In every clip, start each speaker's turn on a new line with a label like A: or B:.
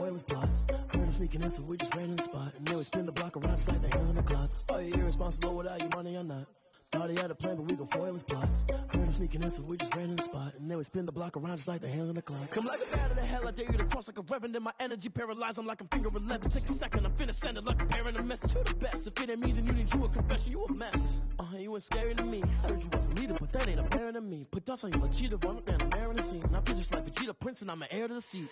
A: foil his plots. Heard him sneaking in, so we just ran in the spot. And then we spin the block around just like the hands on the clock. Are you irresponsible without your money or not? Thought he had a plan, but we gon' foil his plots. Heard him sneaking in, so we just ran in the spot. And then we spin the block around just like the hands on the clock. Come like a bat in the hell, I dare you to cross like a reverend. In my energy paralyzed, I'm like I'm finger 11. Take a second, I'm finna send it like a parent a message. You the best, if it ain't me, then you need you a confession. You a mess. You ain't scary to me. Heard you was a leader, but that ain't apparent to me. Put dust on you like cheetah, run up there and I'm airing the scene. And I feel just like Vegeta Prince and I'm an heir to the seat.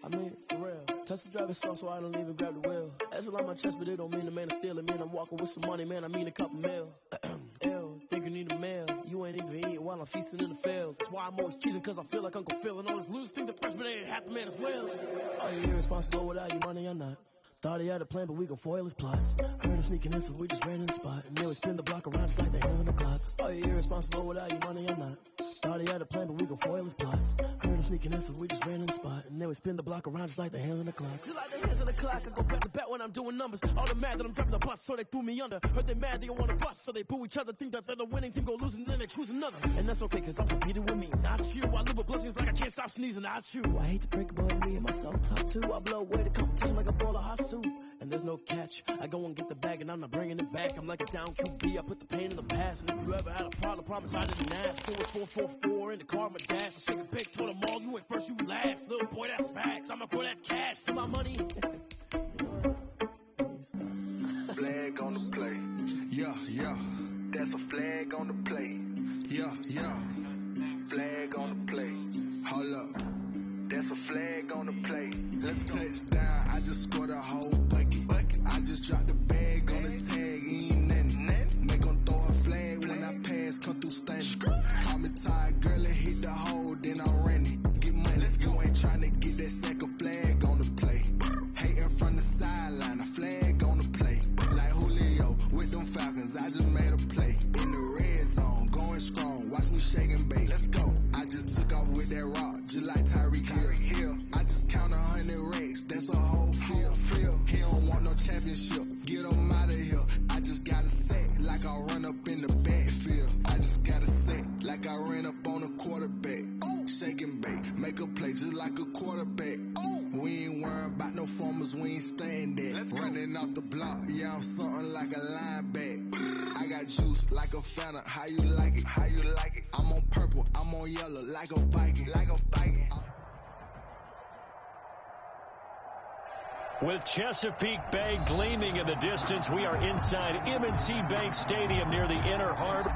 A: I mean, for real. Tesla driver soft, so I don't even grab the wheel. That's on my chest, but it don't mean the man is stealing. Man, I'm walking with some money, man, I mean a couple mil. Ew, think you need a meal. You ain't even eating while I'm feasting in the field. That's why I'm always cheesing, cause I feel like Uncle Phil. And all this lose think the freshman ain't half the man as well. Are you irresponsible without your money or not? Thought he had a plan, but we gon' foil his plots. Heard him sneaking in, so we just ran in the spot. And then we spin the block around just like the hands on the clock. Are you irresponsible without your money or not? Thought he had a plan, but we gon' foil his plots. Heard him sneaking in, so we just ran in the spot. And then we spin the block around just like the hands on the clock. Just like the hands on the clock, I go back to back when I'm doing numbers. All the mad that I'm driving the bus, so they threw me under. Heard they mad, they don't wanna bust, so they boo each other. Think that they're the winning team, go losing, then they choose another. And that's okay, cause I'm competing with me, not you. I live with blessings like I can't stop sneezing, not you. I hate to break it, but me and myself top two. I blow away the competition like a ball of hot soup. And there's no catch. I go and get the bag and I'm not bringing it back. I'm like a down QB, I put the pain in the past. And if you ever had a problem, promise I didn't ask. 4-4-4-4 in the car, my dash. I shake a big, told them all, you went first, you last. Little boy, that's facts. I'ma throw that cash to my money.
B: Flag on the play. Yeah, yeah. That's a flag on the play. Yeah, yeah. Flag on the play. Hold up. That's a flag on the play. Let's go. Touchdown, I just scored a whole bucket. I just dropped the bag on the tag, ain't nothing. Make them throw a flag when I pass, come through stunning. Call me tired, girl, and hit the hole, then I ran it. Get money, you ain't tryna get that second flag on the play. Hating from the sideline, a flag on the play. Like Julio with them Falcons, I just made a play. In the red zone, going strong, watch me shake and bake. Let's go. I just took off with that rock, just like Tyreek Hill. I just count 100 racks, that's a whole field. He don't want no championship, get him out of here. I just got a set, like I run up in the backfield. I just got a set, like I ran up on a quarterback. Shake and bake, make a play just like a quarterback. We ain't worrying about no formers, we ain't staying there. Running off the block, yeah, I'm something like a linebacker. I got juice like a Fanta, how you like it? How you like it? I'm on purple, I'm on yellow, like a Viking. Like a Viking.
C: With Chesapeake Bay gleaming in the distance, we are inside M&T Bank Stadium near the Inner Harbor.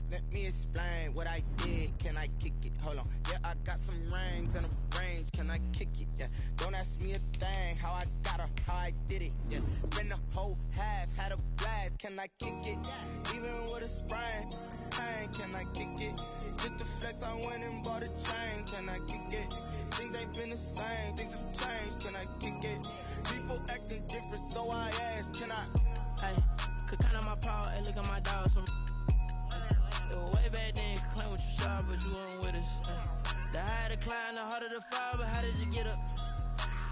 D: Let me explain what I did. Can I kick it? Hold on. Yeah, I got some rings and a range. Can I kick it? Yeah. Don't ask me a thing. How I got her, how I did it. Yeah. Spend the whole half, had a blast. Can I kick it? Even with a sprain. Pain, can I kick it? Just the flex, I went and bought a chain. Can I kick it? Things ain't been the same. Things have changed. Can I kick it? People acting different, so I ask. Can I?
E: Hey, could count on my power. Hey, look at my dogs. Way back then, you could claim what you saw, but you weren't with us. The higher the climb, the harder the fall, but how did you get up?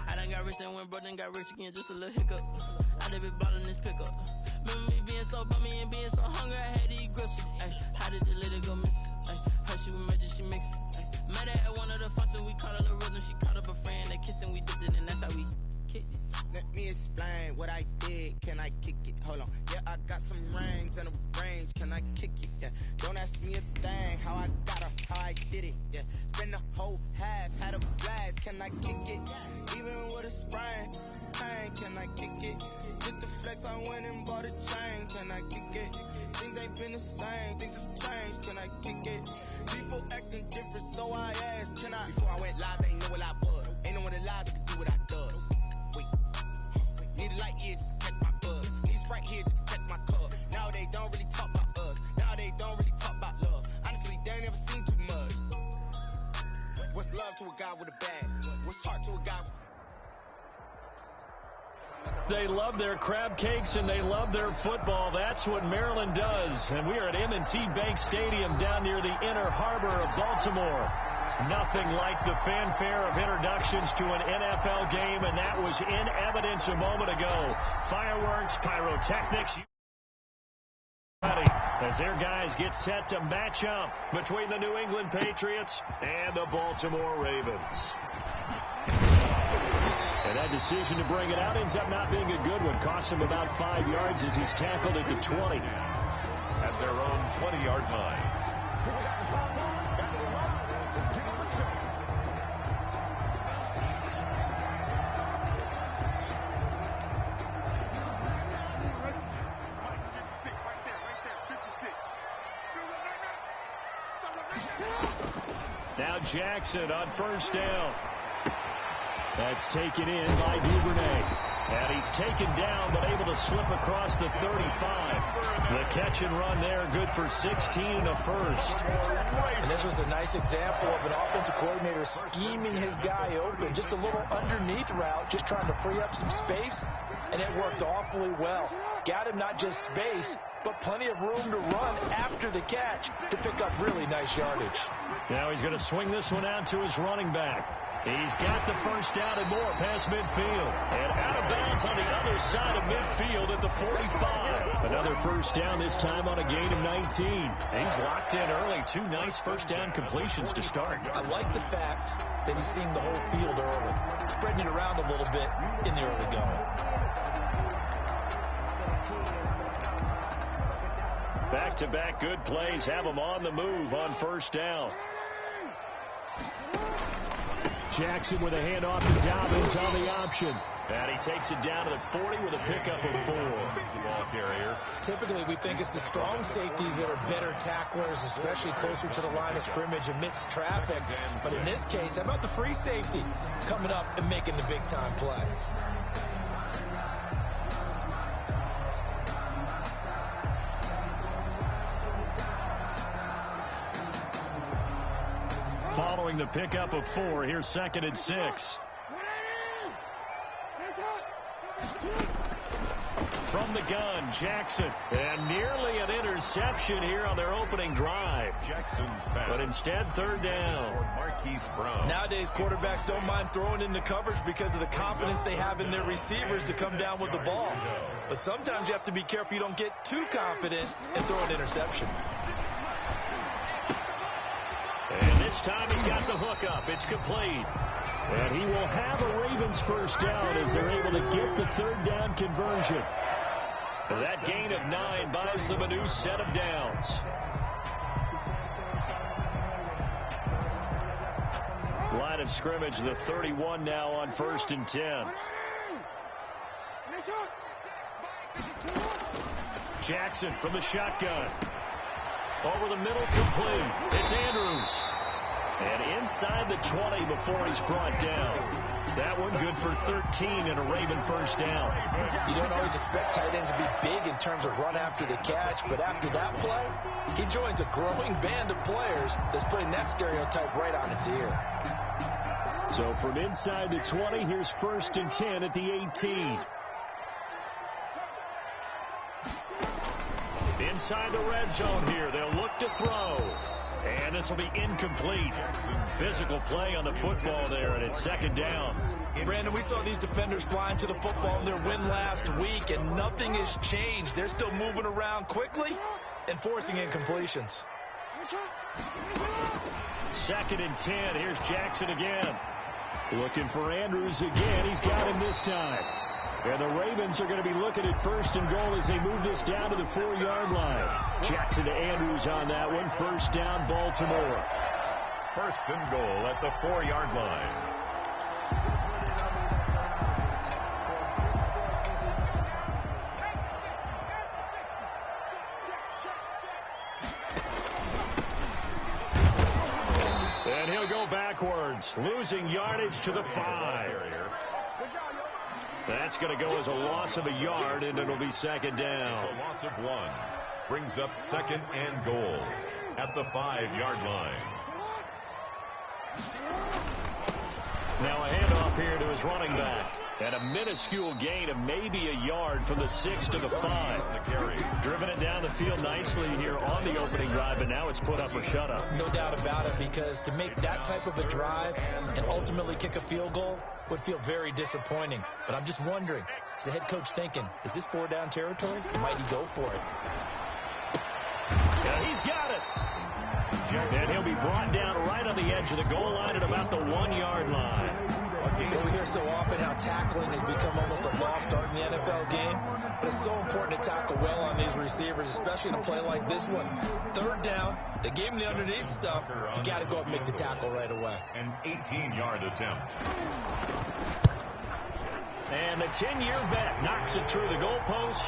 E: I done got rich, then went broke, then got rich again, just a little hiccup. I done been ballin' this pickup. Remember me being so bummy and being so hungry, I had to eat gristle. Ay, how did you let it go miss? Ay, her she was magic, she mixed it. Met her at one of the functions, we caught her the rhythm, she caught up a friend, they kissed and we dipped it, and that's how we kicked it.
D: Let me explain what I did. Can I kick it? Hold on. Yeah, I got some rings and a range. Can I kick it? Yeah. Don't ask me a thing. How I got her, how I did it. Yeah. Spend the whole half, had a blast. Can I kick it? Even with a sprain. Pain, can I kick it? Just the flex, I went and bought a chain. Can I kick it? Things ain't been the same. Things have changed. Can I kick it? People acting different, so I asked. Can I? Before I went live, they ain't know what I was. Ain't no one alive that could do what I does. Need a light year just to catch my buzz. Need Sprite here just to catch my cup. Now they don't really talk about us. Now they don't really talk about love. Honestly, they ain't never seen too much. What's love to a guy with a bag? What's heart to a guy with...
C: They love their crab cakes and they love their football. That's what Maryland does. And we are at M&T Bank Stadium down near the Inner Harbor of Baltimore. Nothing like the fanfare of introductions to an NFL game, and that was in evidence a moment ago. Fireworks, pyrotechnics. As their guys get set to match up between the New England Patriots and the Baltimore Ravens. And that decision to bring it out ends up not being a good one. Costs him about 5 yards as he's tackled at the 20.
F: At their own 20-yard line.
C: Now Jackson on first down. That's taken in by Duvernay. And he's taken down, but able to slip across the 35. The catch and run there, good for 16 and a first.
G: And this was a nice example of an offensive coordinator scheming his guy open. Just a little underneath route, just trying to free up some space, and it worked awfully well. Got him not just space, but plenty of room to run after the catch to pick up really nice yardage.
C: Now he's going to swing this one out to his running back. He's got the first down and more past midfield. And out of bounds on the other side of midfield at the 45. Another first down, this time on a gain of 19. He's locked in early. 2 nice first down completions to start.
G: I like the fact that he's seeing the whole field early, spreading it around a little bit in the early going.
C: Back-to-back good plays have him on the move on first down. Jackson with a handoff to Dobbins on the option. And he takes it down to the 40 with a pickup of 4.
F: The ball carrier.
G: Typically, we think it's the strong safeties that are better tacklers, especially closer to the line of scrimmage amidst traffic. But in this case, how about the free safety coming up and making the big-time play?
C: Following the pickup of 4, here's 2nd and 6. From the gun, Jackson. And nearly an interception here on their opening drive.
F: Jackson's back.
C: But instead, 3rd down.
F: Marquise Brown.
G: Nowadays, quarterbacks don't mind throwing into coverage because of the confidence they have in their receivers to come down with the ball. But sometimes you have to be careful you don't get too confident and throw an interception.
C: And this time he's got the hook up. It's complete. And he will have a Ravens first down as they're able to get the 3rd down conversion. That gain of 9 buys them a new set of downs. Line of scrimmage, the 31 now on 1st and 10. Jackson from the shotgun. Over the middle, complete. It's Andrews. And inside the 20 before he's brought down. That one good for 13 and a Raven first down.
G: You don't always expect tight ends to be big in terms of run after the catch, but after that play, he joins a growing band of players that's putting that stereotype right on its ear.
C: So from inside the 20, here's 1st and 10 at the 18. Inside the red zone here, they'll look to throw. And this will be incomplete. Physical play on the football there, and it's 2nd down.
G: Brandon, we saw these defenders flying to the football in their win last week, and nothing has changed. They're still moving around quickly and forcing incompletions.
C: 2nd and 10. Here's Jackson again. Looking for Andrews again. He's got him this time. And the Ravens are going to be looking at 1st and goal as they move this down to the 4-yard line. Jackson to Andrews on that one. First down, Baltimore.
F: 1st and goal at the 4-yard line.
C: And he'll go backwards, losing yardage to the 5. That's going to go as a loss of a yard, and it'll be 2nd down.
F: It's a loss of 1. Brings up 2nd and goal at the 5-yard line.
C: Now a handoff here to his running back. And a minuscule gain of maybe a yard from the 6 to the 5. Driven it down the field nicely here on the opening drive, but now it's put up or shut up.
G: No doubt about it, because to make that type of a drive and ultimately kick a field goal would feel very disappointing. But I'm just wondering, is the head coach thinking, is this 4-down territory? Or might he go for it?
C: He's got it. And he'll be brought down right on the edge of the goal line at about the 1-yard line.
G: We hear so often how tackling has become almost a lost art in the NFL game, but it's so important to tackle well on these receivers, especially in a play like this one. Third down, they gave him the underneath stuff. You got to go up and make the tackle right away.
F: An 18-yard attempt.
C: And the 10-year vet knocks it through the goalpost.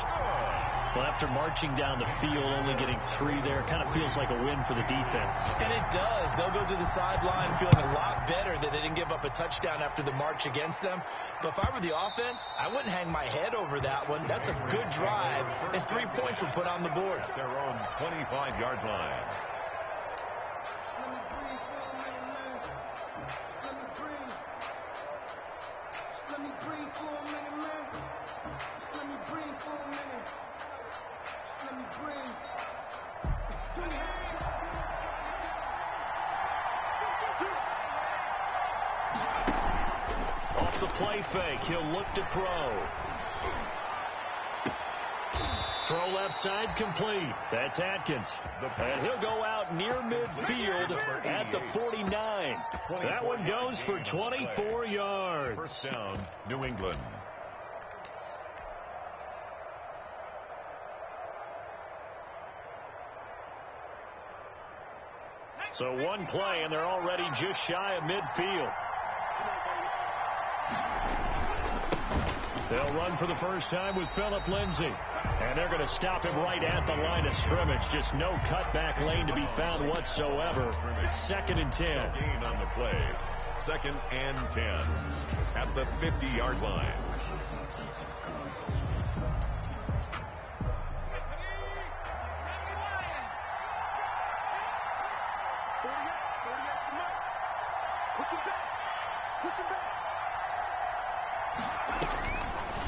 C: Well, after marching down the field, only getting 3 there, kind of feels like a win for the defense.
G: And it does. They'll go to the sideline feeling a lot better that they didn't give up a touchdown after the march against them. But if I were the offense, I wouldn't hang my head over that one. That's a good drive, and 3 points were put on the board.
F: At their own 25-yard line.
C: Off the play fake, he'll look to throw. Throw left side complete. That's Atkins. And he'll go out near midfield at the 49. That one goes for 24 yards.
F: First down, New England.
C: So one play, and they're already just shy of midfield. They'll run for the first time with Phillip Lindsay. And they're going to stop him right at the line of scrimmage. Just no cutback lane to be found whatsoever. 2nd and 10.
F: Gain on the play. 2nd and 10. At the 50-yard line.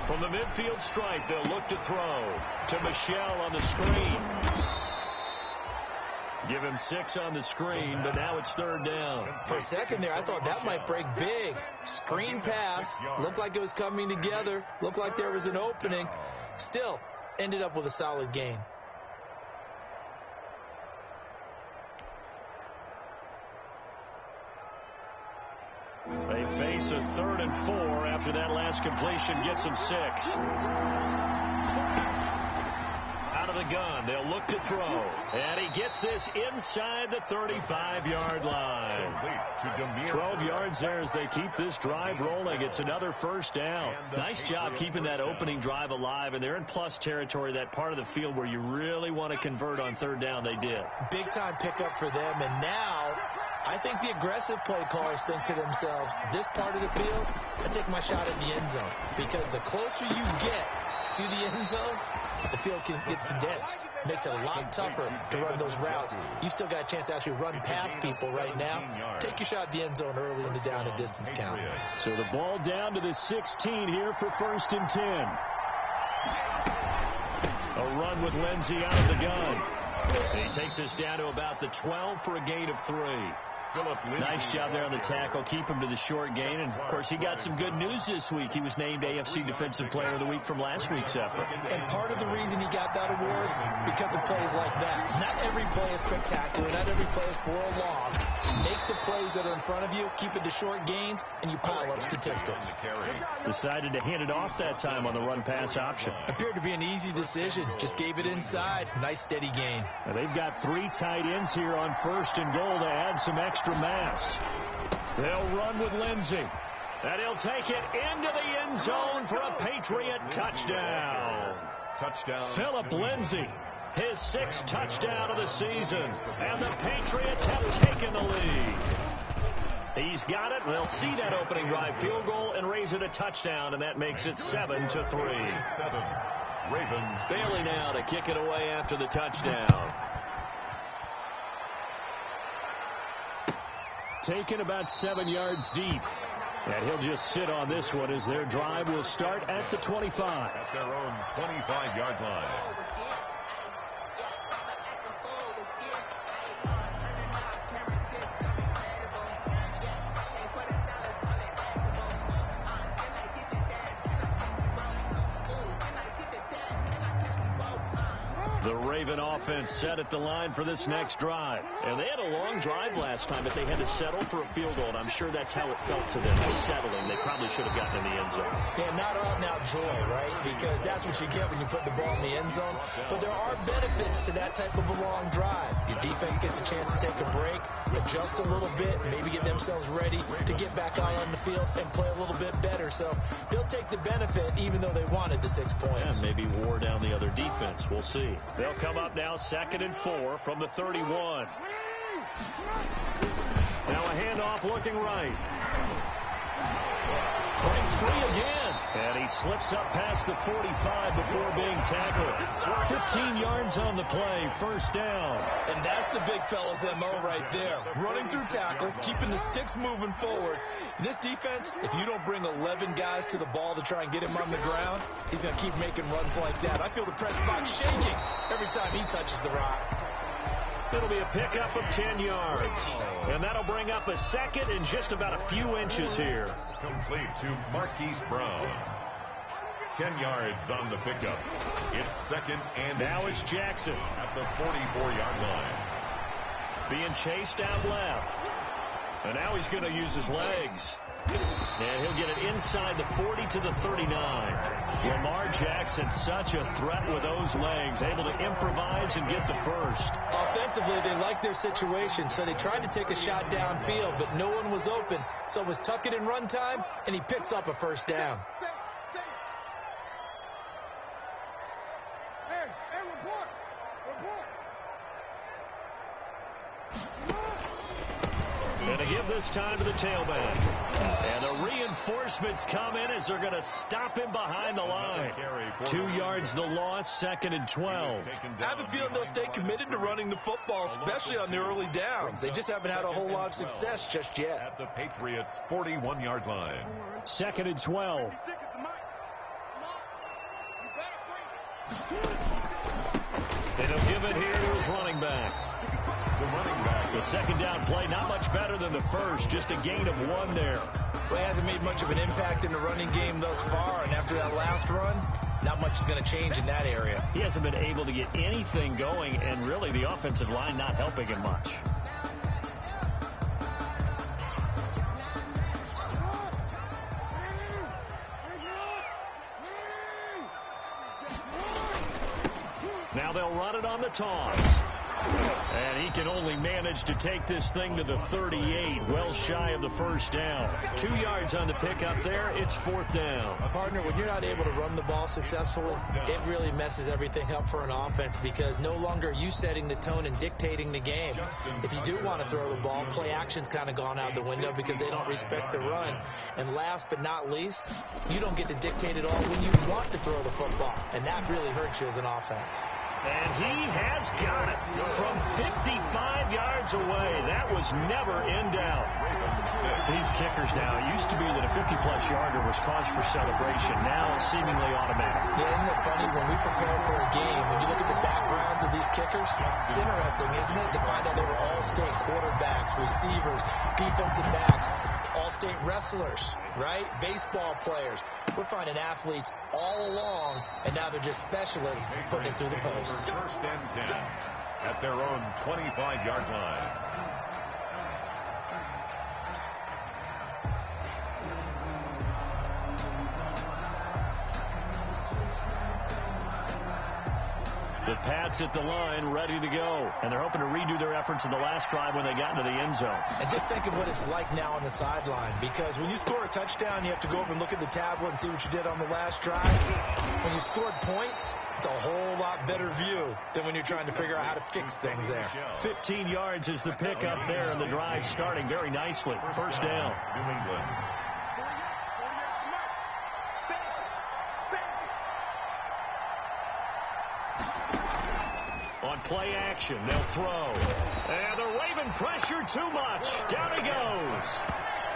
C: From the midfield stripe, they'll look to throw to Michel on the screen. Give him 6 on the screen, but now it's 3rd down.
G: For a second there, I thought that might break big. Screen pass. Looked like it was coming together. Looked like there was an opening. Still, ended up with a solid gain.
C: They face a 3rd and 4 after that last completion gets them 6. Out of the gun, they'll look to throw. And he gets this inside the 35-yard line. 12 yards there as they keep this drive rolling. It's another first down. Nice job keeping that opening drive alive, and they're in plus territory, that part of the field where you really want to convert on 3rd down. They did.
G: Big-time pickup for them, and now I think the aggressive play callers think to themselves, this part of the field, I take my shot at the end zone. Because the closer you get to the end zone, the field gets condensed. Makes it a lot tougher to run those routes. You still got a chance to actually run past people right now. Take your shot at the end zone early in the down and distance count.
C: So the ball down to the 16 here for 1st and 10. A run with Lindsay out of the gun. And he takes us down to about the 12 for a gain of 3. Nice job there on the tackle. Keep him to the short gain. And, of course, he got some good news this week. He was named AFC Defensive Player of the Week from last week's effort.
G: And part of the reason he got that award, because of plays like that. Not every play is spectacular. Not every play is for a loss. Make the plays that are in front of you, keep it to short gains, and you pile up statistics.
C: Decided to hand it off that time on the run-pass option.
G: Appeared to be an easy decision. Just gave it inside. Nice, steady gain.
C: Now they've got 3 tight ends here on 1st and goal to add some extra mass. They'll run with Lindsay. And he'll take it into the end zone for a Patriot touchdown. Phillip Lindsay, his 6th touchdown of the season. And the Patriots have taken the lead. He's got it. They'll see that opening drive field goal and raise it a touchdown, and that makes it 7-3.
F: Ravens.
C: Bailey now to kick it away after the touchdown. Taken about 7 yards deep. And he'll just sit on this one as their drive will start at the 25.
F: At their own 25-yard line.
C: The Raven offense set at the line for this next drive.
H: And they had a long drive last time, but they had to settle for a field goal, and I'm sure that's how it felt to them, settling. They probably should have gotten in the end zone.
G: Yeah, not out-and-out joy, right? Because that's what you get when you put the ball in the end zone. But there are benefits to that type of a long drive. Your defense gets a chance to take a break, adjust a little bit, maybe get themselves ready to get back out on the field and play a little bit better. So they'll take the benefit even though they wanted the 6 points.
C: And maybe wore down the other defense. We'll see. They'll come up now 2nd and 4 from the 31. Now a handoff looking right. Breaks free again. And he slips up past the 45 before being tackled. 15 yards on the play, 1st down.
G: And that's the big fella's MO right there. Running through tackles, keeping the sticks moving forward. This defense, if you don't bring 11 guys to the ball to try and get him on the ground, he's going to keep making runs like that. I feel the press box shaking every time he touches the rock.
C: It'll be a pickup of 10 yards. And that'll bring up a 2nd and just about a few inches here.
F: Complete to Marquise Brown. 10 yards on the pickup. It's 2nd and
C: now it's Jackson
F: at the 44-yard line.
C: Being chased out left. And now he's going to use his legs. And he'll get it inside the 40 to the 39. Lamar Jackson, such a threat with those legs, able to improvise and get the first.
G: Offensively, they liked their situation, so they tried to take a shot downfield, but no one was open. So it was tuck it in run time, and he picks up a 1st down.
C: Going to give this time to the tailback. And the reinforcements come in as they're going to stop him behind the line. 2 yards the loss, 2nd and 12.
G: I have a feeling they'll stay committed to running the football, especially on the early downs. They just haven't had a whole lot of success just yet.
F: At the Patriots' 41-yard line.
C: 2nd and 12. And he'll give it here to his running back.
F: The running back.
C: The 2nd down play, not much better than the first. Just a gain of 1 there.
G: Well, he hasn't made much of an impact in the running game thus far, and after that last run, not much is going to change in that area.
C: He hasn't been able to get anything going, and really the offensive line not helping him much. Now they'll run it on the toss. And he can only manage to take this thing to the 38, well shy of the 1st down. 2 yards on the pickup there. It's 4th down.
G: Partner, when you're not able to run the ball successfully, it really messes everything up for an offense because no longer are you setting the tone and dictating the game. If you do want to throw the ball, play action's kind of gone out the window because they don't respect the run. And last but not least, you don't get to dictate it all when you want to throw the football. And that really hurts you as an offense.
C: And he has got it from 55 yards away. That was never in doubt. These kickers now, it used to be that a 50-plus yarder was cause for celebration. Now seemingly automatic.
G: Yeah, isn't it funny when we prepare for a game, when you look at the backgrounds of these kickers, it's interesting, isn't it, to find out they were all-state quarterbacks, receivers, defensive backs, all-state wrestlers, right? Baseball players. We're finding athletes all along, and now they're just specialists putting it through the post.
F: 1st and 10 at their own 25-yard line.
C: The Pats at the line, ready to go. And they're hoping to redo their efforts in the last drive when they got into the end zone.
G: And just think of what it's like now on the sideline. Because when you score a touchdown, you have to go over and look at the tablet and see what you did on the last drive. When you scored points, it's a whole lot better view than when you're trying to figure out how to fix things there.
C: 15 yards is the pickup there, and the drive starting very nicely. 1st down.
F: New England.
C: On play action, they'll throw. And the Raven pressure too much. Down he goes.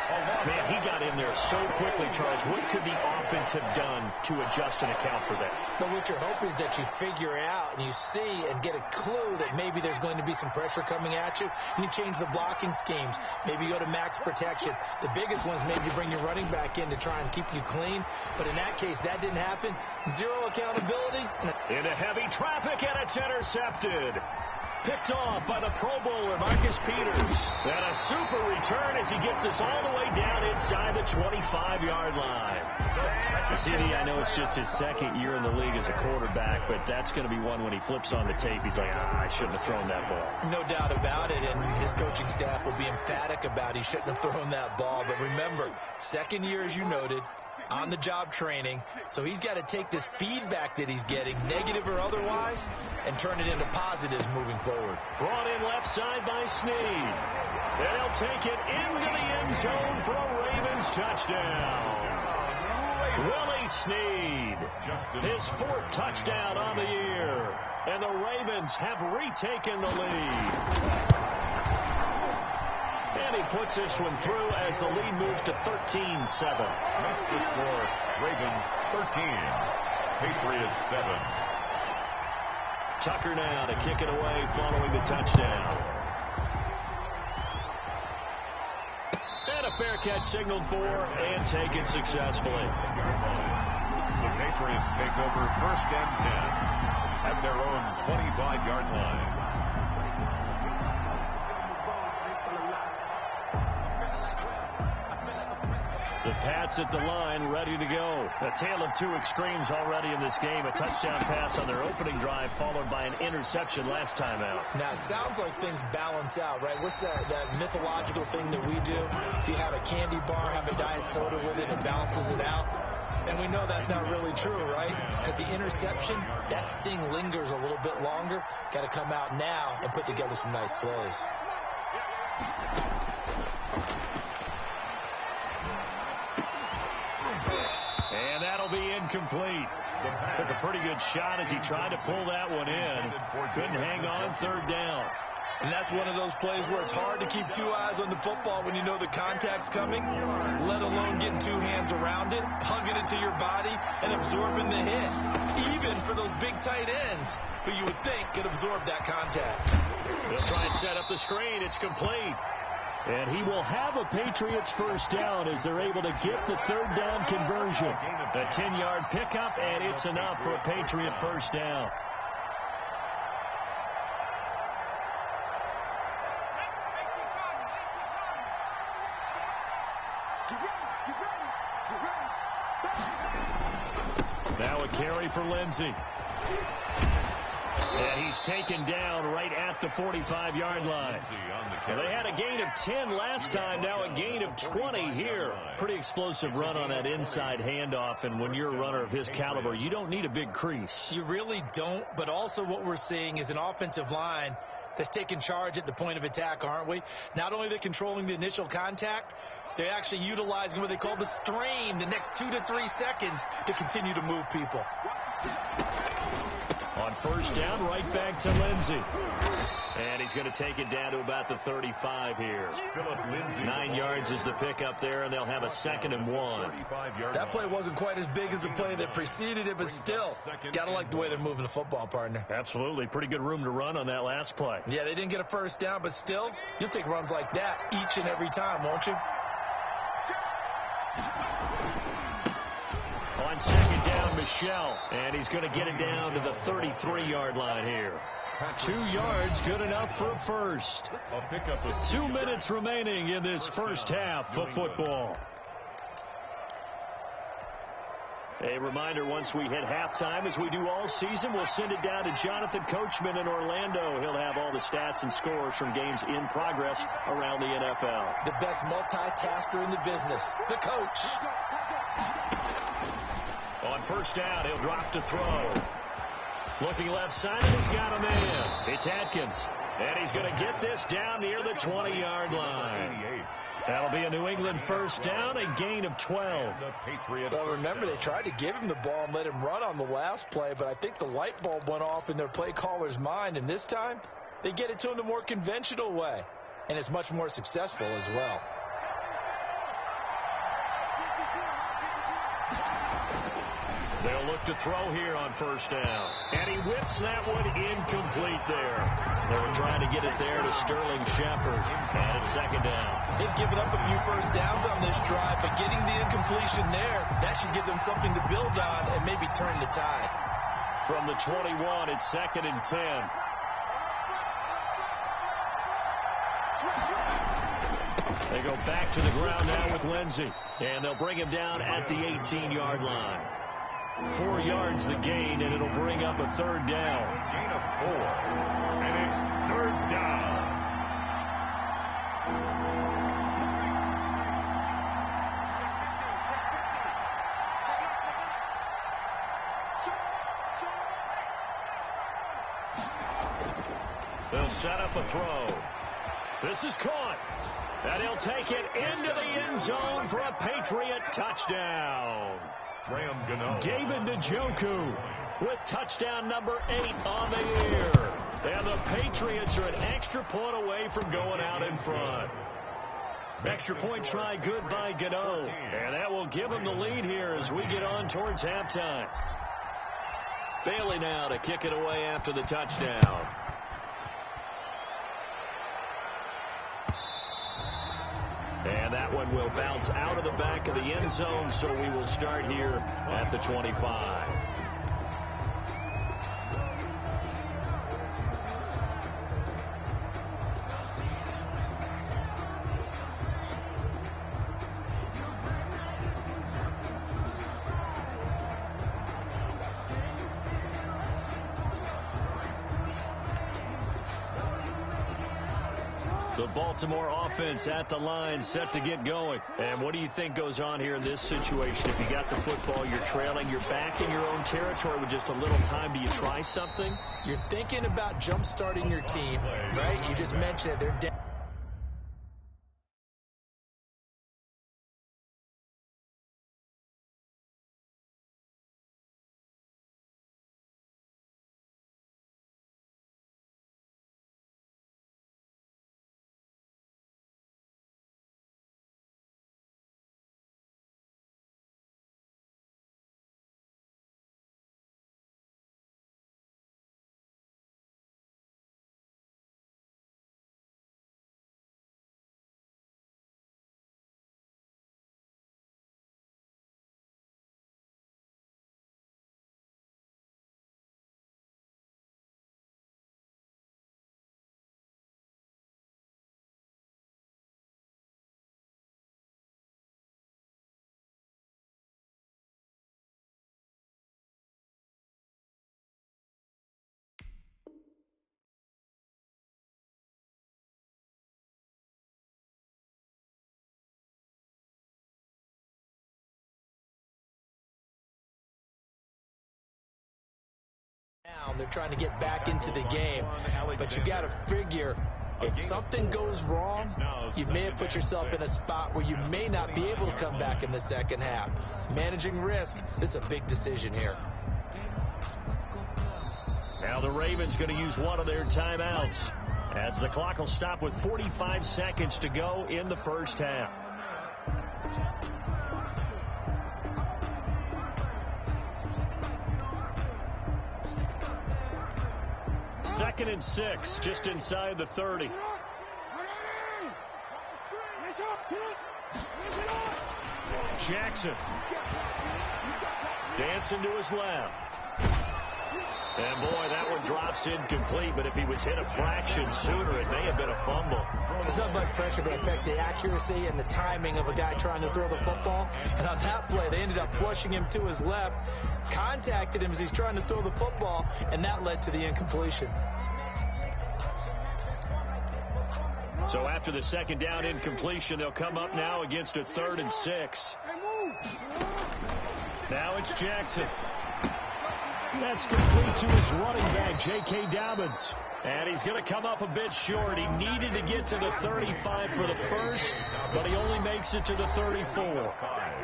H: Man, he got in there so quickly, Charles. What could the offense have done to adjust and account for that?
G: But what you're hoping is that you figure out and you see and get a clue that maybe there's going to be some pressure coming at you, and you change the blocking schemes. Maybe you go to max protection. The biggest one is maybe you bring your running back in to try and keep you clean. But in that case, that didn't happen. Zero accountability.
C: Into heavy traffic, and it's intercepted. Picked off by the Pro Bowler, Marcus Peters. And a super return as he gets us all the way down inside the 25-yard line. CD, I know it's just his second year in the league as a quarterback, but that's going to be one when he flips on the tape. He's like, I shouldn't have thrown that ball.
G: No doubt about it, and his coaching staff will be emphatic about he shouldn't have thrown that ball. But remember, second year, as you noted, on-the-job training, so he's got to take this feedback that he's getting, negative or otherwise, and turn it into positives moving forward.
C: Brought in left side by Snead. And he'll take it into the end zone for a Ravens touchdown. Willie Snead, his fourth touchdown on the year, and the Ravens have retaken the lead. And he puts this one through as the lead moves to 13-7.
F: That's the score. Ravens 13, Patriots 7.
C: Tucker now to kick it away following the touchdown. And a fair catch signaled for and taken successfully.
F: The Patriots take over first and 10 at their own 25-yard line.
C: The Pats at the line, ready to go. A tale of two extremes already in this game. A touchdown pass on their opening drive, followed by an interception last time out.
G: Now, it sounds like things balance out, right? What's that mythological thing that we do? If you have a candy bar, have a diet soda with it, it balances it out. And we know that's not really true, right? Because the interception, that sting lingers a little bit longer. Got to come out now and put together some nice plays.
C: And that'll be incomplete. Took a pretty good shot as he tried to pull that one in. Couldn't hang on third down.
G: And that's one of those plays where it's hard to keep two eyes on the football when you know the contact's coming, let alone getting two hands around it, hugging it to your body, and absorbing the hit. Even for those big tight ends who you would think could absorb that contact.
C: They'll try and set up the screen. It's complete. And he will have a Patriots first down as they're able to get the third down conversion. A 10-yard pickup, and it's enough for a Patriot first down. Now a carry for Lindsey. And he's taken down right at the 45-yard line. They had a gain of 10 last time, now a gain of 20 here. Pretty explosive run on that inside handoff, and when you're a runner of his caliber, you don't need a big crease.
G: You really don't, but also what we're seeing is an offensive line that's taking charge at the point of attack, aren't we? Not only are they controlling the initial contact, they're actually utilizing what they call the strain, the next 2 to 3 seconds, to continue to move people.
C: On first down, right back to Lindsey. And he's going to take it down to about the 35 here. 9 yards is the pickup there, and they'll have a 2nd and 1.
G: That play wasn't quite as big as the play that preceded it, but still, got to like the way they're moving the football, partner.
C: Absolutely. Pretty good room to run on that last play.
G: Yeah, they didn't get a first down, but still, you'll take runs like that each and every time, won't you?
C: On second down, Michelle, and he's going to get it down to the 33-yard line here. 2 yards, good enough for a first. 2 minutes remaining in this first half of football. A reminder, once we hit halftime, as we do all season, we'll send it down to Jonathan Coachman in Orlando. He'll have all the stats and scores from games in progress around the NFL.
G: The best multitasker in the business, the coach.
C: On first down, he'll drop to throw. Looking left side, and he's got a man. It's Atkins. And he's going to get this down near the 20-yard line. That'll be a New England first down, a gain of 12.
G: Well, remember, they tried to give him the ball and let him run on the last play, but I think the light bulb went off in their play caller's mind, and this time, they get it to him the more conventional way, and it's much more successful as well.
C: They'll look to throw here on first down. And he whips that one incomplete there. They were trying to get it there to Sterling Shepard. And it's second down.
G: They've given up a few first downs on this drive, but getting the incompletion there, that should give them something to build on and maybe turn the tide.
C: From the 21, it's second and 10. They go back to the ground now with Lindsey. And they'll bring him down at the 18-yard line. 4 yards the gain, and it'll bring up a third down.
F: Gain of 4. And it's third down.
C: They'll set up a throw. This is caught. And he'll take it into the end zone for a Patriot touchdown.
F: Graham Gano.
C: David Njoku with touchdown number 8 on the year. And the Patriots are an extra point away from going out in front. Extra point try good by Gano. And that will give him the lead here as we get on towards halftime. Bailey now to kick it away after the touchdown. And that one will bounce out of the back of the end zone, so we will start here at the 25. The Baltimore offense at the line, set to get going. And what do you think goes on here in this situation? If you got the football, you're trailing, you're back in your own territory with just a little time. Do you try something?
G: You're thinking about jump-starting your team, right? You just mentioned it. They're down. They're trying to get back into the game, but you got to figure if something goes wrong, you may have put yourself in a spot where you may not be able to come back in the second half. Managing risk, this is a big decision here.
C: Now the Ravens going to use one of their timeouts as the clock will stop with 45 seconds to go in the first half. Second and 6, just inside the 30. Jackson. Dancing to his left. And boy, that one drops incomplete, but if he was hit a fraction sooner, it may have been a fumble.
G: It's nothing like pressure to affect the accuracy and the timing of a guy trying to throw the football. And on that play, they ended up flushing him to his left, contacted him as he's trying to throw the football, and that led to the incompletion.
C: So after the second down incompletion, they'll come up now against a 3rd and 6. Now it's Jackson. That's complete to his running back, J.K. Dobbins. And he's going to come up a bit short. He needed to get to the 35 for the first, but he only makes it to the 34.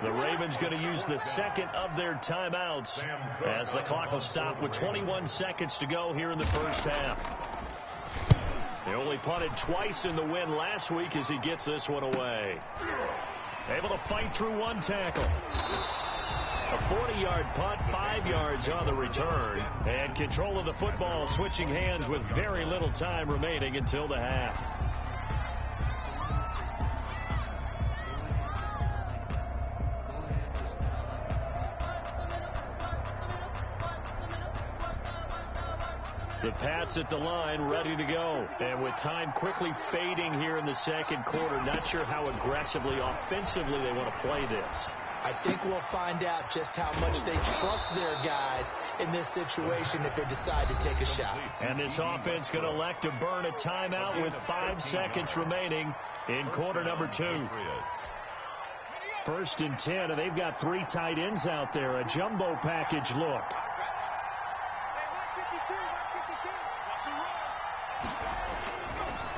C: The Ravens going to use the second of their timeouts as the clock will stop with 21 seconds to go here in the first half. They only punted twice in the win last week as he gets this one away. Able to fight through one tackle. A 40-yard punt, 5 yards on the return. And control of the football switching hands with very little time remaining until the half. The Pats at the line, ready to go. And with time quickly fading here in the second quarter, not sure how aggressively, offensively they want to play this.
G: I think we'll find out just how much they trust their guys in this situation if they decide to take a shot.
C: And this offense going to elect to burn a timeout with 5 seconds remaining in quarter number 2. 1st and 10, and they've got 3 tight ends out there. A jumbo package look.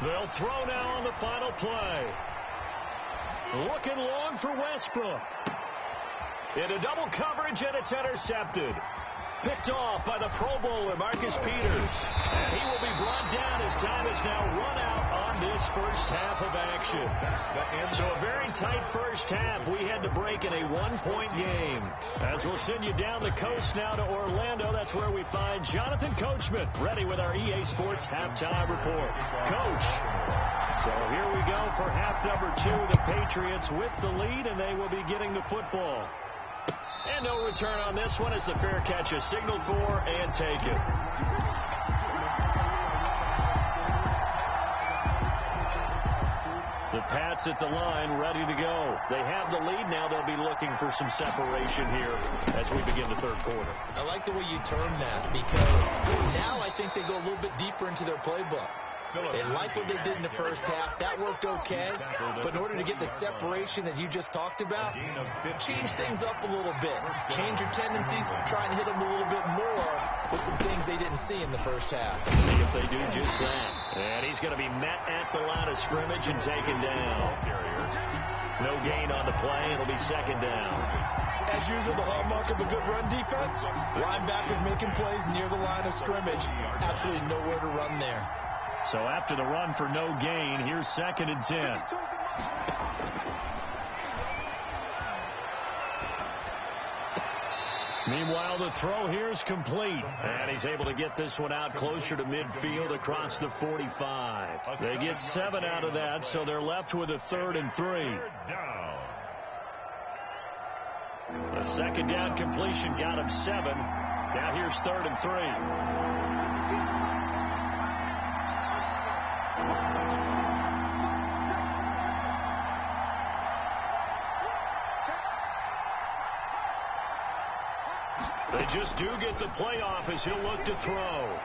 C: They'll throw now on the final play. Looking long for Westbrook. Into double coverage, and it's intercepted. Picked off by the Pro Bowler, Marcus Peters. And he will be brought down as time is now run out on this first half of action. So a very tight first half. We had to break in a 1-point game. As we'll send you down the coast now to Orlando, that's where we find Jonathan Coachman, ready with our EA Sports halftime report. Coach. So here we go for half number 2. The Patriots with the lead, and they will be getting the football. And no return on this one as the fair catch is signaled for and taken. The Pats at the line, ready to go. They have the lead now. They'll be looking for some separation here as we begin the third quarter.
G: I like the way you term that because now I think they go a little bit deeper into their playbook. They like what they did in the first half. That worked okay. But in order to get the separation that you just talked about, change things up a little bit. Change your tendencies. Try and hit them a little bit more with some things they didn't see in the first half.
C: See if they do just that. And he's going to be met at the line of scrimmage and taken down. No gain on the play. It'll be second down.
G: As usual, the hallmark of a good run defense, linebackers making plays near the line of scrimmage. Absolutely nowhere to run there.
C: So after the run for no gain, here's 2nd and 10. Meanwhile, the throw here is complete. And he's able to get this one out closer to midfield across the 45. They get 7 out of that, so they're left with a 3rd and 3. A second down completion got him 7. Now here's 3rd and 3. They just do get the playoff as he'll look to throw.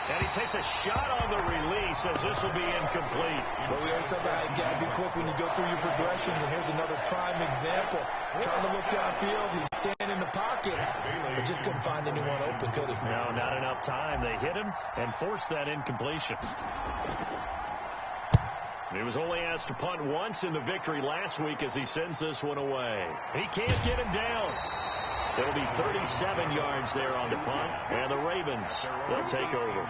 C: And he takes a shot on the release as this will be incomplete.
G: Well, we always talk about how you got to be quick when you go through your progressions, and here's another prime example. Trying to look downfield, he's standing in the pocket, but just couldn't find anyone open, could he?
C: No, not enough time. They hit him and forced that incompletion. He was only asked to punt once in the victory last week as he sends this one away. He can't get him down. It'll be 37 yards there on the punt, and the Ravens will take over.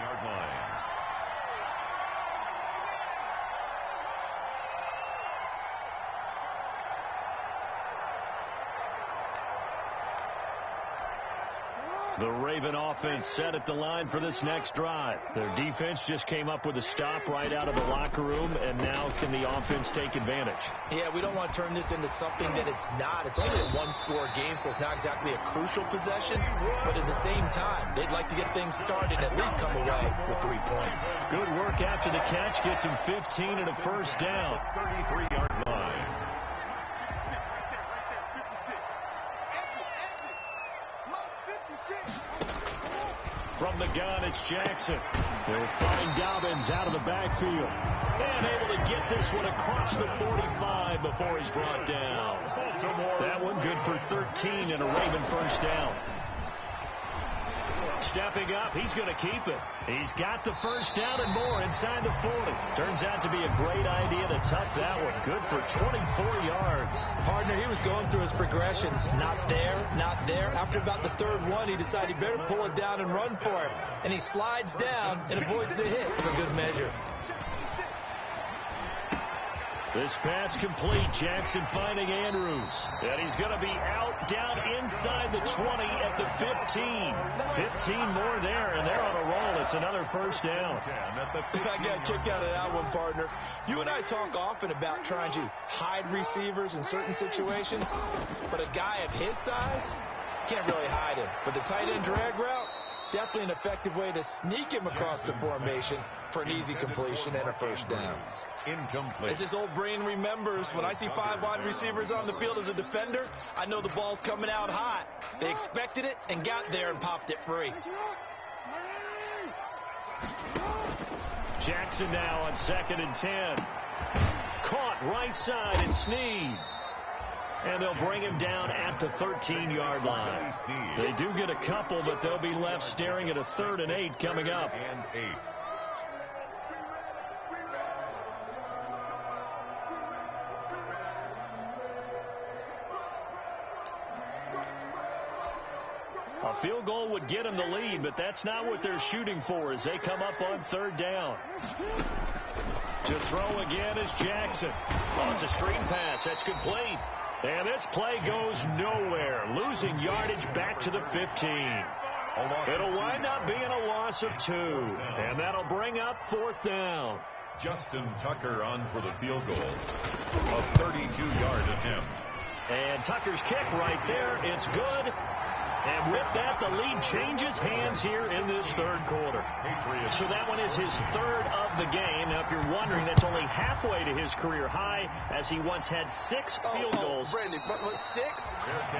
C: The Raven offense set at the line for this next drive. Their defense just came up with a stop right out of the locker room, and now can the offense take advantage?
G: Yeah, we don't want to turn this into something that it's not. It's only a one-score game, so it's not exactly a crucial possession. But at the same time, they'd like to get things started and at least come away with 3 points.
C: Good work after the catch. Gets him 15 and a first down.
F: 33-yard line.
C: From the gun, it's Jackson. They'll find Dobbins out of the backfield. And able to get this one across the 45 before he's brought down. That one good for 13 and a Raven first down. Stepping up, he's going to keep it. He's got the first down and more inside the 40. Turns out to be a great idea to tuck that one. Good for 24 yards.
G: Partner, he was going through his progressions. Not there, not there. After about the 3rd one, he decided he better pull it down and run for it. And he slides down and avoids the hit for good measure.
C: This pass complete. Jackson finding Andrews. And he's going to be out down inside the 20 at the 15. 15 more there, and they're on a roll. It's another first down.
G: I got a kick out of that one, partner. You and I talk often about trying to hide receivers in certain situations, but a guy of his size can't really hide him. But the tight end drag route, definitely an effective way to sneak him across the formation for an easy completion and a first down.
F: Incomplete.
G: As his old brain remembers, when I see 5 wide receivers on the field as a defender, I know the ball's coming out hot. They expected it and got there and popped it free.
C: Jackson now on 2nd and 10. Caught right side and Snead. And they'll bring him down at the 13-yard line. They do get a couple, but they'll be left staring at a 3rd and 8 coming up.
F: And 8.
C: A field goal would get them the lead, but that's not what they're shooting for as they come up on 3rd down. To throw again is Jackson. Oh, it's a screen pass. That's complete. And this play goes nowhere. Losing yardage back to the 15. It'll wind up being a loss of 2. And that'll bring up 4th down.
F: Justin Tucker on for the field goal. A 32-yard attempt.
C: And Tucker's kick right there. It's good. And with that, the lead changes hands here in this 3rd quarter. So that one is his 3rd of the game. Now, if you're wondering, that's only halfway to his career high, as he once had 6 field goals.
G: Brandon, but 6?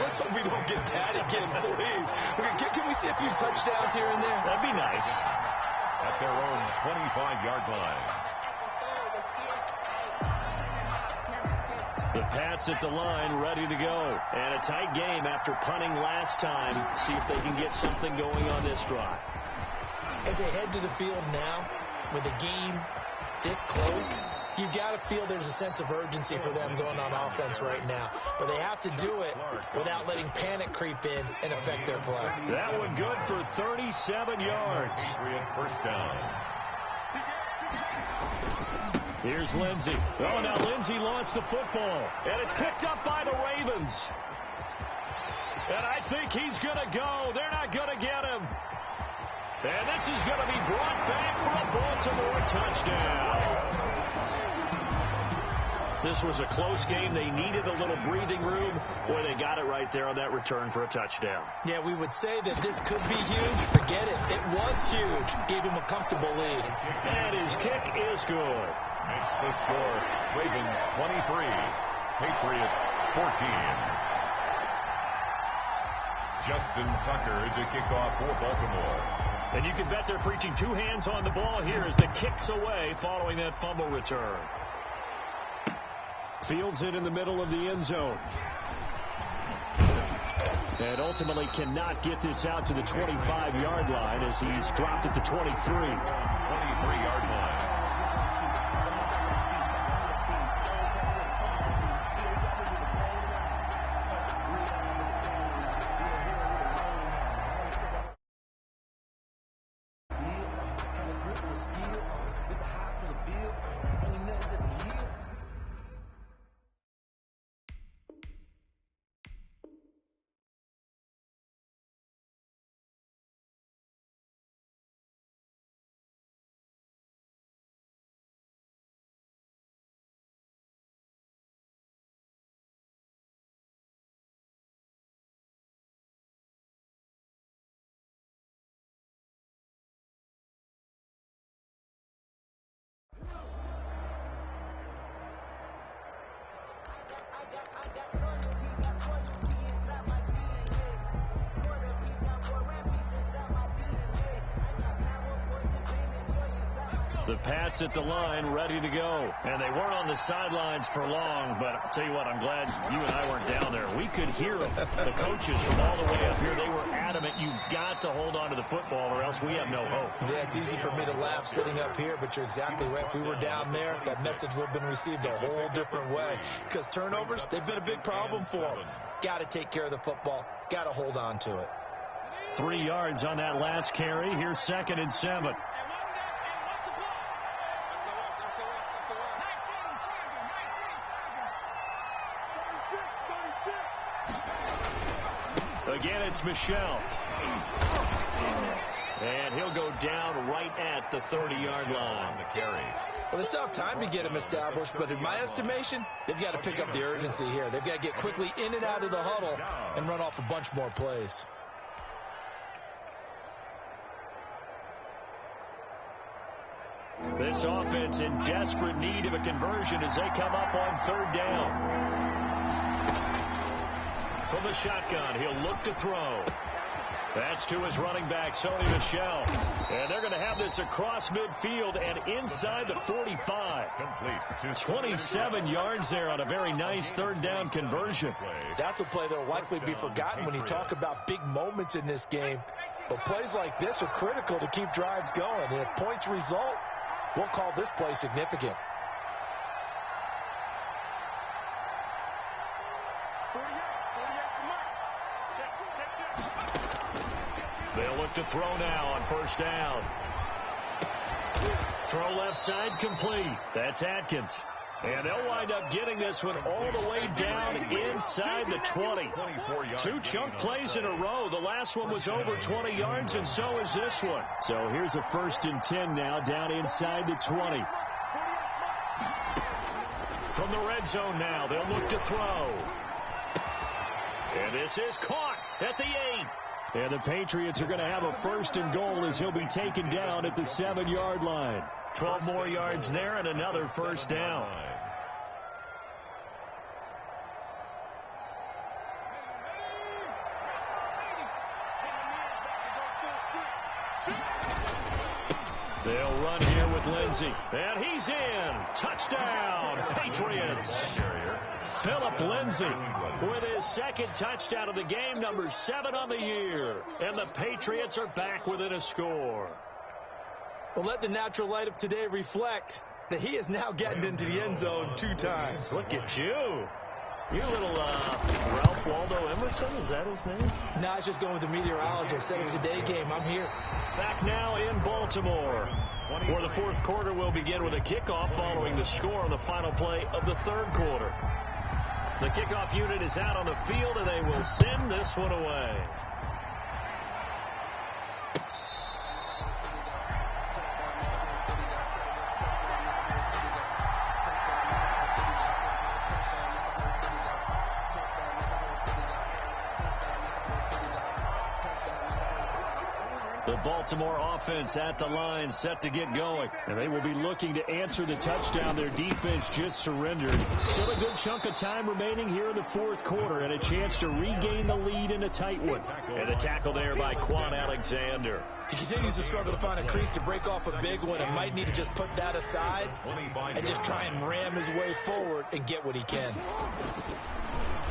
G: Let's hope we don't get that again, please. Okay, can we see a few touchdowns here and there?
C: That'd be nice.
F: At their own 25-yard line.
C: The Pats at the line, ready to go. And a tight game after punting last time. See if they can get something going on this drive.
G: As they head to the field now, with the game this close, you've got to feel there's a sense of urgency for them going on offense right now. But they have to do it without letting panic creep in and affect their play.
C: That one good for 37 yards.
F: Patriot first down.
C: Here's Lindsey. Oh, now Lindsey lost the football. And it's picked up by the Ravens. And I think he's going to go. They're not going to get him. And this is going to be brought back for a Baltimore touchdown. This was a close game. They needed a little breathing room. Boy, they got it right there on that return for a touchdown.
G: Yeah, we would say that this could be huge. Forget it. It was huge. Gave him a comfortable lead.
C: And his kick is good.
F: Makes the score Ravens 23, Patriots 14. Justin Tucker to kick off for Baltimore.
C: And you can bet they're preaching 2 hands on the ball here as the kick's away following that fumble return. Fields it in the middle of the end zone. And ultimately cannot get this out to the 25-yard line as he's dropped at the 23.
F: 23-yard line.
C: The Pats at the line, ready to go. And they weren't on the sidelines for long, but I'll tell you what, I'm glad you and I weren't down there. We could hear the coaches from all the way up here. They were adamant, you've got to hold on to the football or else we have no hope.
G: Yeah, it's easy for me to laugh sitting up here, but you're exactly right. If we were down there, that message would have been received a whole different way. Because turnovers, they've been a big problem for them. Got to take care of the football. Got to hold on to it.
C: 3 yards on that last carry. Here's 2nd and 7. Again, it's Michel. And he'll go down right at the 30-yard line.
F: On the carry.
G: Well, they still have time to get him established, but in my estimation, they've got to pick up the urgency here. They've got to get quickly in and out of the huddle and run off a bunch more plays.
C: This offense in desperate need of a conversion as they come up on 3rd down. From the shotgun, he'll look to throw. That's to his running back, Sony Michel. And they're going to have this across midfield and inside the 45.
F: Complete.
C: 27 yards there on a very nice 3rd down conversion.
G: That's a play that will likely be forgotten when you talk about big moments in this game. But plays like this are critical to keep drives going. And if points result, we'll call this play significant.
C: They'll look to throw now on 1st down. Throw left side complete. That's Atkins. And they'll wind up getting this one all the way down inside the 20. 2 chunk plays in a row. The last one was over 20 yards, and so is this one. So here's a 1st and 10 now down inside the 20. From the red zone now, they'll look to throw. And this is caught at the 8. And the Patriots are going to have a 1st and goal as he'll be taken down at the 7-yard line. 12 more yards there and another 1st down. They'll run here with Lindsey. And he's in. Touchdown, Patriots. Philip Lindsey with his 2nd touchdown of the game, number 7 on the year. And the Patriots are back within a score.
G: Well, let the natural light of today reflect that he has now gotten into the end zone 2 times.
C: Look at you. You little Ralph Waldo Emerson, is that his name?
G: No, I was just going with the meteorologist. Said it's a day game. I'm here.
C: Back now in Baltimore, where the 4th quarter will begin with a kickoff following the score on the final play of the 3rd quarter. The kickoff unit is out on the field, and they will send this one away. The Baltimore offense at the line, set to get going. And they will be looking to answer the touchdown their defense just surrendered. Still a good chunk of time remaining here in the 4th quarter and a chance to regain the lead in a tight one. And a tackle there by Quan Alexander.
G: He continues to struggle to find a crease to break off a big one and might need to just put that aside and just try and ram his way forward and get what he can.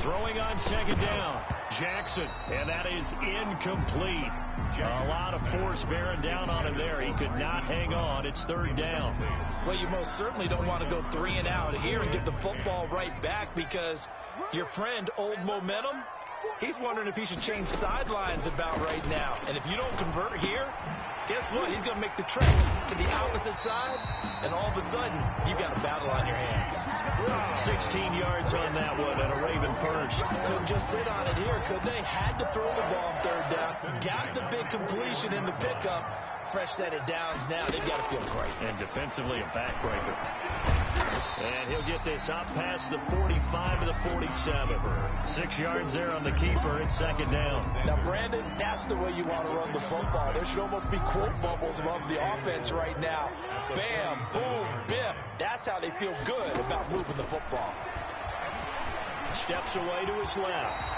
C: Throwing on 2nd down, Jackson, and that is incomplete. A lot of force bearing down on him there. He could not hang on. It's 3rd down.
G: Well, you most certainly don't want to go 3 and out here and get the football right back because your friend, Old Momentum, he's wondering if he should change sidelines about right now. And if you don't convert here, guess what? He's going to make the trek to the opposite side, and all of a sudden, you've got a battle on your hands.
C: 16 yards on that one, and a Raven first.
G: Couldn't just sit on it here, could they? Had to throw the ball on 3rd down. Got the big completion in the pickup. Fresh set of downs now. They've got to feel great.
C: And defensively, a backbreaker. And he'll get this up past the 45 to the 47. 6 yards there on the keeper. It's 2nd down.
G: Now, Brandon, that's the way you want to run the football. There should almost be quote bubbles above the offense right now. Bam, boom, biff. That's how they feel good about moving the football.
C: Steps away to his left.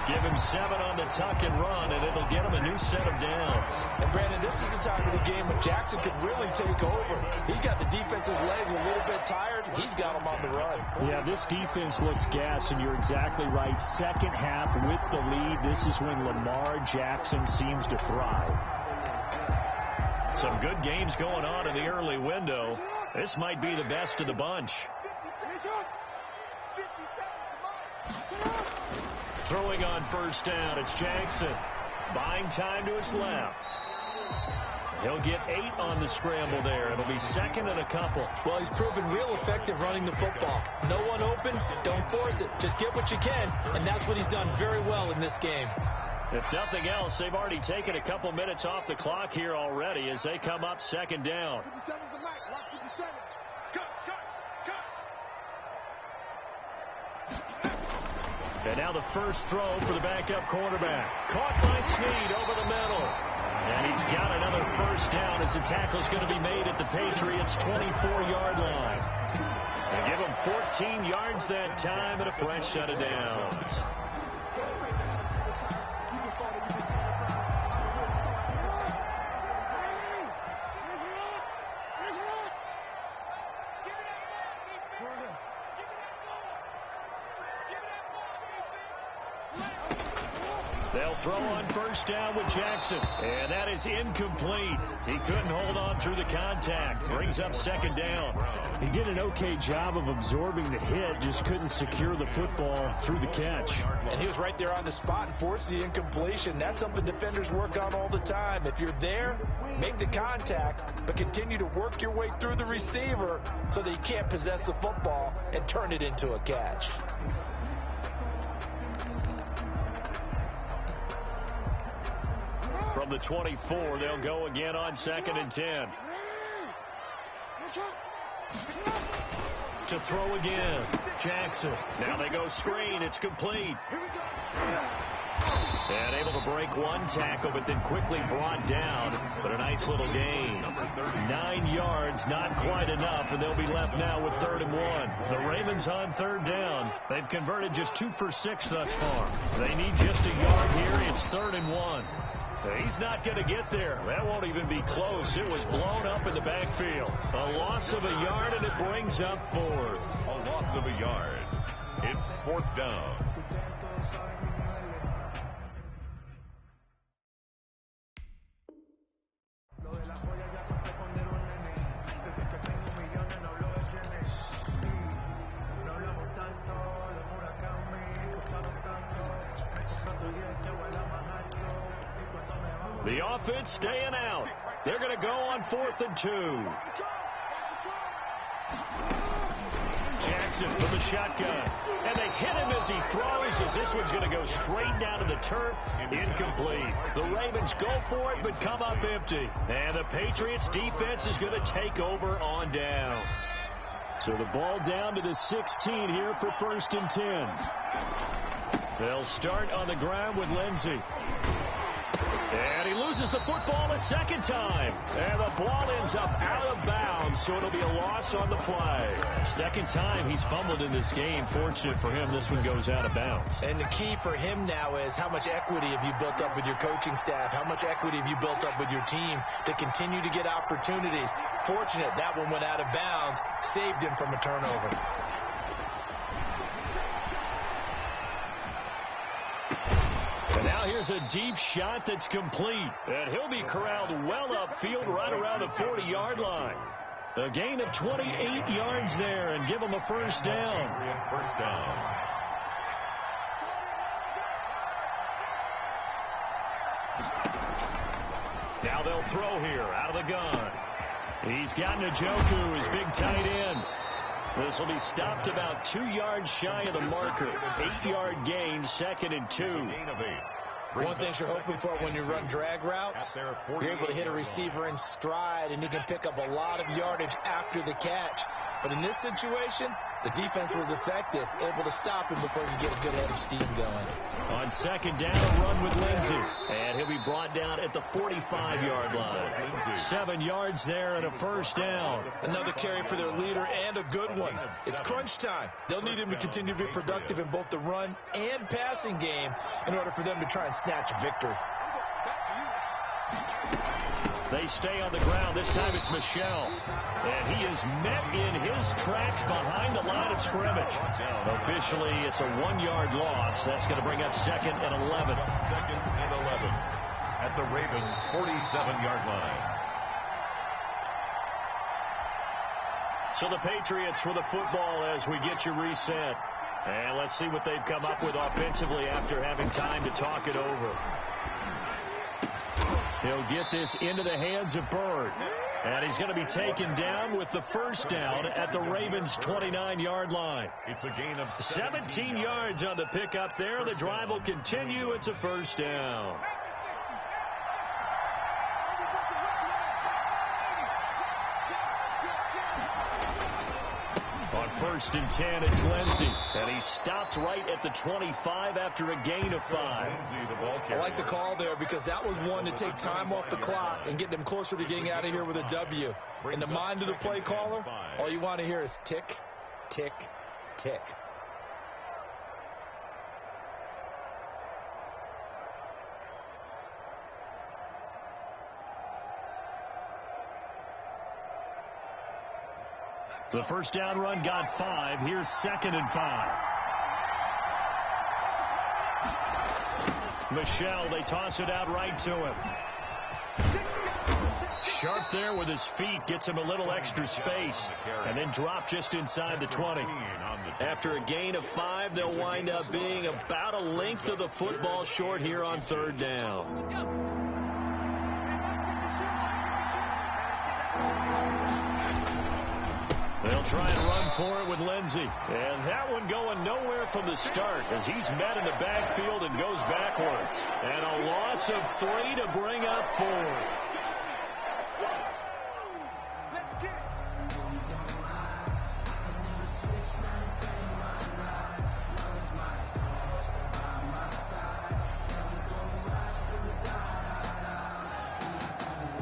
C: Give him 7 on the tuck and run, and it'll get him a new set of downs.
G: And, Brandon, this is the time of the game when Jackson could really take over. He's got the defense's legs a little bit tired. He's got them on the run.
C: Yeah, this defense looks gassed, and you're exactly right. 2nd half with the lead, this is when Lamar Jackson seems to thrive. Some good games going on in the early window. This might be the best of the bunch. Throwing on 1st down, it's Jackson. Buying time to his left. He'll get 8 on the scramble there. It'll be second and a couple.
G: Well, he's proven real effective running the football. No one open, don't force it. Just get what you can, and that's what he's done very well in this game.
C: If nothing else, they've already taken a couple minutes off the clock here already as they come up second down. And now the first throw for the backup quarterback. Caught by Snead over the middle. And he's got another first down as the tackle's going to be made at the Patriots' 24-yard line. They give him 14 yards that time and a fresh set of downs. They'll throw on first down with Jackson. And that is incomplete. He couldn't hold on through the contact. Brings up second down.
H: He did an okay job of absorbing the hit, just couldn't secure the football through the catch.
G: And he was right there on the spot and forced the incompletion. That's something defenders work on all the time. If you're there, make the contact, but continue to work your way through the receiver so that you can't possess the football and turn it into a catch.
C: From the 24, they'll go again on second and 10. To throw again, Jackson. Now they go screen. It's complete. And able to break one tackle, but then quickly brought down. But a nice little gain. 9 yards, not quite enough, and they'll be left now with 3rd and 1. The Ravens on 3rd down. They've converted just 2 for 6 thus far. They need just a yard here. It's 3rd and 1. He's not going to get there. That won't even be close. It was blown up in the backfield. A loss of a yard, and it brings up 4th.
F: A loss of a yard. It's 4th down.
C: The offense staying out. They're going to go on 4th and 2. Jackson from the shotgun. And they hit him as he throws, as this one's going to go straight down to the turf. Incomplete. The Ravens go for it, but come up empty. And the Patriots defense is going to take over on down. So the ball down to the 16 here for 1st and 10. They'll start on the ground with Lindsey. And he loses the football a second time. And the ball ends up out of bounds, so it'll be a loss on the play. Second time he's fumbled in this game. Fortunate for him, this one goes out of bounds.
G: And the key for him now is how much equity have you built up with your coaching staff? How much equity have you built up with your team to continue to get opportunities? Fortunate that one went out of bounds, saved him from a turnover.
C: And now here's a deep shot that's complete. And he'll be corralled well upfield right around the 40-yard line. A gain of 28 yards there and give him a first down.
F: First down.
C: Now they'll throw here out of the gun. He's got Njoku, his big tight end. This will be stopped about 2 yards shy of the marker. 8-yard gain, 2nd and 2.
G: One thing you're hoping for when you run drag routes, you're able to hit a receiver in stride, and you can pick up a lot of yardage after the catch. But in this situation, the defense was effective, able to stop him before you get a good head of steam going.
C: On second down, a run with Lindsey. And he'll be brought down at the 45-yard line. 7 yards there and a first down.
G: Another carry for their leader and a good one. It's crunch time. They'll need him to continue to be productive in both the run and passing game in order for them to try and snatch a victory.
C: They stay on the ground. This time it's Michel. And he is met in his tracks behind the line of scrimmage. Officially, it's a 1-yard loss. That's going to bring up 2nd and 11.
F: 2nd and 11 at the Ravens' 47-yard line.
C: So the Patriots with the football as we get you reset. And let's see what they've come up with offensively after having time to talk it over. He'll get this into the hands of Byrd. And he's going to be taken down with the first down at the Ravens' 29-yard line.
F: It's a gain of
C: 17 yards on the pickup there. The drive will continue. It's a first down. On 1st and 10, it's Lindsey. And he stopped right at the 25 after a gain of 5.
G: I like the call there because that was one to take time off the clock and get them closer to getting out of here with a W. In the mind of the play caller, all you want to hear is tick, tick, tick.
C: The first down run got 5. Here's 2nd and 5. Michel, they toss it out right to him. Sharp there with his feet, gets him a little extra space, and then drop just inside the 20. After a gain of 5, they'll wind up being about a length of the football short here on 3rd down. They'll try and run for it with Lindsey. And that one going nowhere from the start as he's met in the backfield and goes backwards. And a loss of 3 to bring up 4.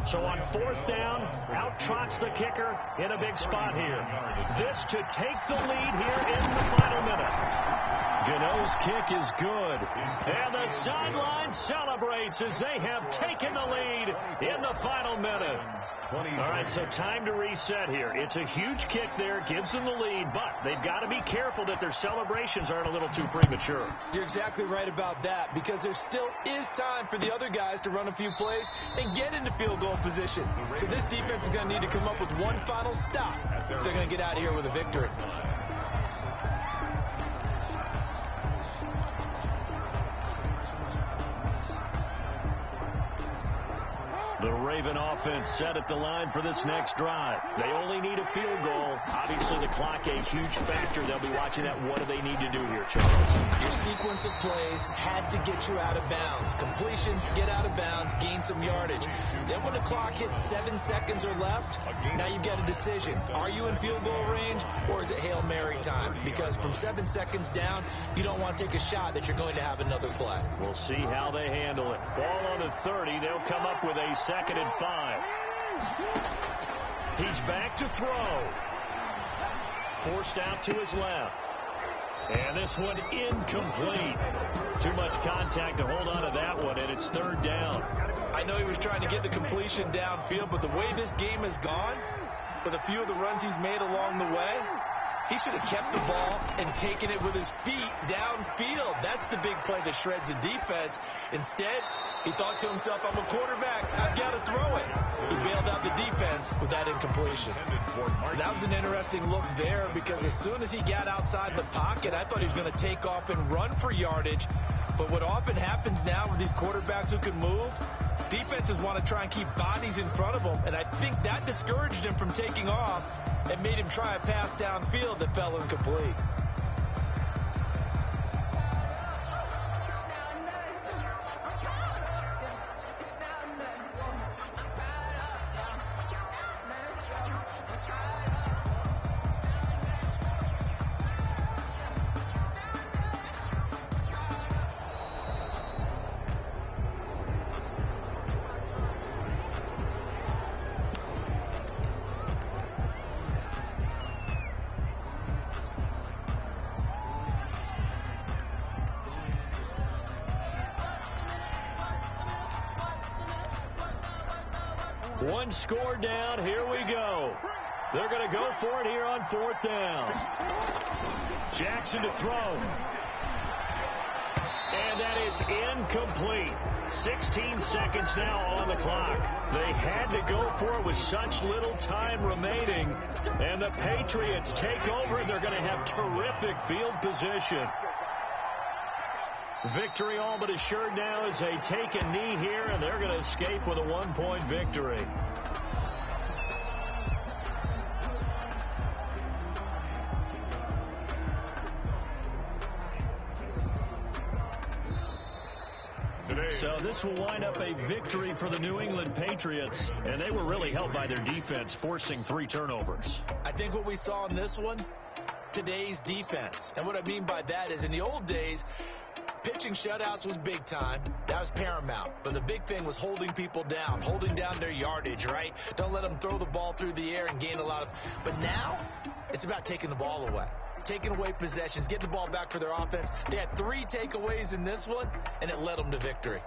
C: So on 4th down, out trots the kicker in a big spot here. This to take the lead here in the final minute. Gano's kick is good. And the sideline celebrates as they have taken the lead in the final minute. All right, so time to reset here. It's a huge kick there, gives them the lead, but they've got to be careful that their celebrations aren't a little too premature.
G: You're exactly right about that because there still is time for the other guys to run a few plays and get into field goal position. So this defense is going to need to come up with one final stop if they're going to get out of here with a victory.
C: The Raven offense set at the line for this next drive. They only need a field goal. Obviously, the clock a huge factor. They'll be watching that. What do they need to do here, Charles?
G: Your sequence of plays has to get you out of bounds. Completions, get out of bounds, gain some yardage. Then when the clock hits 7 seconds or left, now you've got a decision. Are you in field goal range or is it Hail Mary time? Because from 7 seconds down, you don't want to take a shot that you're going to have another play.
C: We'll see how they handle it. Ball on the 30. They'll come up with a 2nd and 5. He's back to throw. Forced out to his left. And this one incomplete. Too much contact to hold on to that one, and it's 3rd down.
G: I know he was trying to get the completion downfield, but the way this game has gone, with a few of the runs he's made along the way, he should have kept the ball and taken it with his feet downfield. That's the big play that shreds the defense. Instead, he thought to himself, I'm a quarterback. I've got to throw it. He bailed out the defense with that incompletion. That was an interesting look there because as soon as he got outside the pocket, I thought he was going to take off and run for yardage. But what often happens now with these quarterbacks who can move, defenses want to try and keep bodies in front of them. And I think that discouraged him from taking off and made him try a pass downfield that fell incomplete.
C: One score down. Here we go. They're going to go for it here on 4th down. Jackson to throw. And that is incomplete. 16 seconds now on the clock. They had to go for it with such little time remaining. And the Patriots take over, and they're going to have terrific field position. Victory all but assured now as they take a knee here, and they're going to escape with a 1-point victory. So this will wind up a victory for the New England Patriots, and they were really helped by their defense, forcing 3 turnovers.
G: I think what we saw in this one, today's defense. And what I mean by that is in the old days, pitching shutouts was big time. That was paramount. But the big thing was holding people down, holding down their yardage, right? Don't let them throw the ball through the air and gain a lot of... But now, it's about taking the ball away. Taking away possessions, getting the ball back for their offense. They had 3 takeaways in this one, and it led them to victory.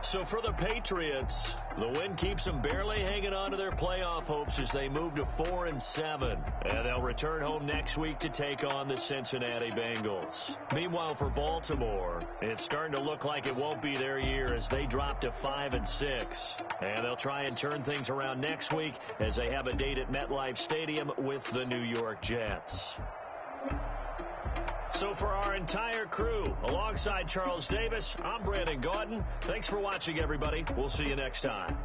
C: So for the Patriots, the win keeps them barely hanging on to their playoff hopes as they move to 4-7. And they'll return home next week to take on the Cincinnati Bengals. Meanwhile, for Baltimore, it's starting to look like it won't be their year as they drop to 5-6. And they'll try and turn things around next week as they have a date at MetLife Stadium with the New York Jets. So for our entire crew, alongside Charles Davis, I'm Brandon Gaudin. Thanks for watching, everybody. We'll see you next time.